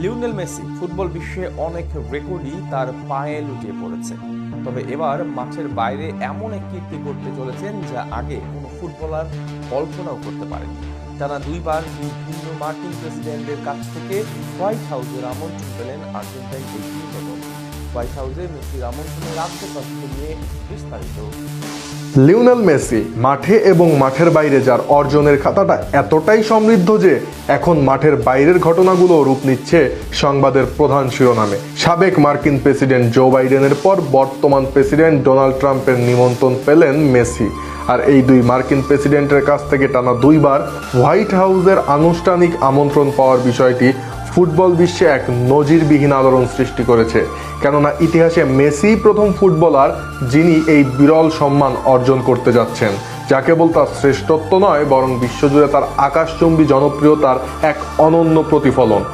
Lionel Messi football বিশ্বে অনেক রেকর্ডই তার পায়ে লুটিয়ে পড়েছে। তবে এবার মাঠের বাইরে এমন এক কীর্তি করতে চলেছেন যা আগে কোনো ফুটবলার কল্পনাও করতে পারেনি। টানা দুইবার বিভিন্ন মার্কিন প্রেসিডেন্টের কাছ থেকে হোয়াইট হাউসের আমন্ত্রণ পেলেন আর্জেন্টাইন এই কিংবদন্তি। হোয়াইট হাউসে মেসির আমন্ত্রণের আত্মতথ্য নিয়ে বিস্তারিত। লিওনেল মেসি মাঠে এবং মাঠের বাইরে যার অর্জনের খাতাটা এতটাই সমৃদ্ধ যে এখন মাঠের বাইরের ঘটনাগুলো রূপ নিচ্ছে সংবাদের প্রধান শিরোনামে। সাবেক মার্কিন প্রেসিডেন্ট জো বাইডেনের পর বর্তমান প্রেসিডেন্ট ডোনাল্ড ট্রাম্পের নিমন্ত্রণ পেলেন মেসি। আর এই দুই মার্কিন প্রেসিডেন্টের কাছ থেকে টানা দুইবার হোয়াইট হাউসের আনুষ্ঠানিক আমন্ত্রণ পাওয়ার বিষয়টি ফুটবল বিশ্বে এক নজিরবিহীন আলোড়ন সৃষ্টি করেছে। কেননা ইতিহাসে মেসি প্রথম ফুটবলার যিনি এই বিরল সম্মান অর্জন করতে যাচ্ছেন, যা কেবল তার শ্রেষ্ঠত্ব নয় বরং বিশ্বজুড়ে তার আকাশচুম্বী জনপ্রিয়তার এক অনন্য প্রতিফলন।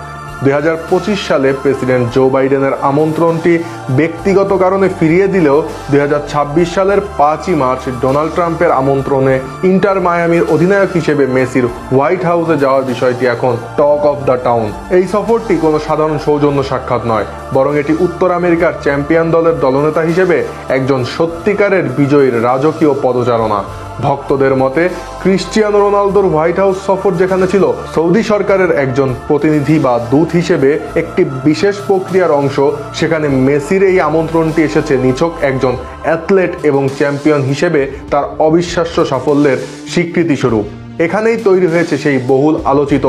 2025 সালে প্রেসিডেন্ট জো বাইডেনের আমন্ত্রণটি ব্যক্তিগত কারণে ফিরিয়ে দিলেও 2026 সালের 5ই মার্চ ডোনাল্ড ট্রাম্পের আমন্ত্রণে ইন্টার মায়ামির অধিনায়ক হিসেবে মেসির হোয়াইট হাউসে যাওয়ার বিষয়টি এখন টক অফ দ্য টাউন। এই সফরটি কোনো সাধারণ সৌজন্য সাক্ষাৎ নয়, বরং এটি উত্তর আমেরিকার চ্যাম্পিয়ন দলের দলনেতা হিসেবে একজন সত্যিকারের বিজয়ীর রাজকীয় পদচারণা। ভক্তদের মতে ক্রিস্টিয়ানো রোনালদোর হোয়াইট হাউস সফর যেখানে ছিল সৌদি সরকারের একজন প্রতিনিধি বা দূত হিসেবে একটি বিশেষ প্রক্রিয়ার অংশ, সেখানে মেসির এই আমন্ত্রণটি এসেছে নিছক একজন অ্যাথলেট এবং চ্যাম্পিয়ন হিসেবে তার অবিশ্বাস্য সাফল্যের স্বীকৃতি স্বরূপ। এখানেই তৈরি হয়েছে সেই বহুল আলোচিত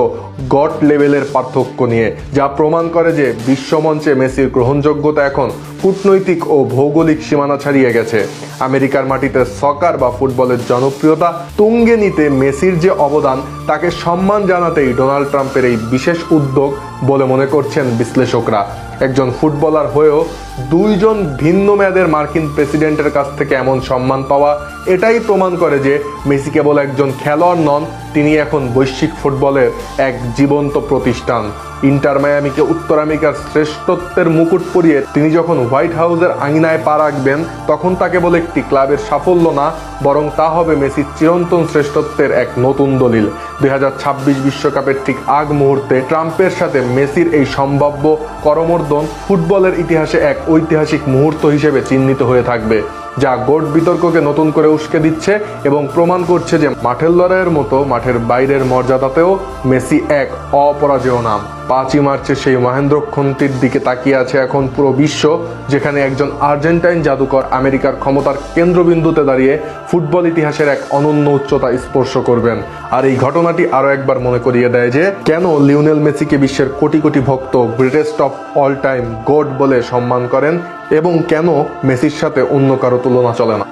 গট লেভেলের পার্থক্য নিয়ে, যা প্রমাণ করে যে বিশ্বমঞ্চে মেসির গ্রহণযোগ্যতা এখন কূটনৈতিক ও ভৌগোলিক সীমানা ছাড়িয়ে গেছে। আমেরিকার মাটিতে সকার বা ফুটবলের জনপ্রিয়তা তুঙ্গে নিতে মেসির যে অবদান, তাকে সম্মান জানাতেই ডোনাল্ড ট্রাম্পের এই বিশেষ উদ্যোগ বলে মনে করছেন বিশ্লেষকরা। একজন ফুটবলার হয়েও দুইজন ভিন্ন মেয়াদের মার্কিন প্রেসিডেন্টের কাছ থেকে এমন সম্মান পাওয়া এটাই প্রমাণ করে যে মেসি কেবল একজন খেলোয়াড় নন, তিনি এখন বৈশ্বিক ফুটবলের এক জীবন্ত প্রতিষ্ঠান। ইন্টার মায়ামিকে উত্তর আমেরিকার শ্রেষ্ঠত্বের মুকুট পরিয়ে তিনি যখন হোয়াইট হাউসের আঙিনায় পা রাখবেন, তখন তা কেবল একটি ক্লাবের সাফল্য না, বরং তা হবে মেসির চিরন্তন শ্রেষ্ঠত্বের এক নতুন দলিল। 2026 বিশ্বকাপের ঠিক আগ মুহূর্তে ট্রাম্পের সাথে মেসির এই সম্ভাব্য করমর্দন ফুটবলের ইতিহাসে এক ঐতিহাসিক মুহূর্ত হিসেবে চিহ্নিত হয়ে থাকবে, যা গোট বিতর্ককে নতুন করে উস্কে দিচ্ছে এবং প্রমাণ করছে যে মাঠের লড়াইয়ের মতো মাঠের বাইরের মর্যাদাতেও মেসি এক অপরাজেয় নাম। 5ই মার্চের সেই মহেন্দ্রক্ষণটির দিকে তাকিয়ে আছে এখন পুরো বিশ্ব, যেখানে একজন আর্জেন্টাইন জাদুকর আমেরিকার ক্ষমতার কেন্দ্রবিন্দুতে দাঁড়িয়ে ফুটবল ইতিহাসের এক অনন্য উচ্চতা স্পর্শ করবেন। আর এই ঘটনাটি আরও একবার মনে করিয়ে দেয় যে কেন লিওনেল মেসিকে বিশ্বের কোটি কোটি ভক্ত greatest of all time goat বলে সম্মান করেন এবং কেন মেসির সাথে অন্য কারো তুলনা চলে না।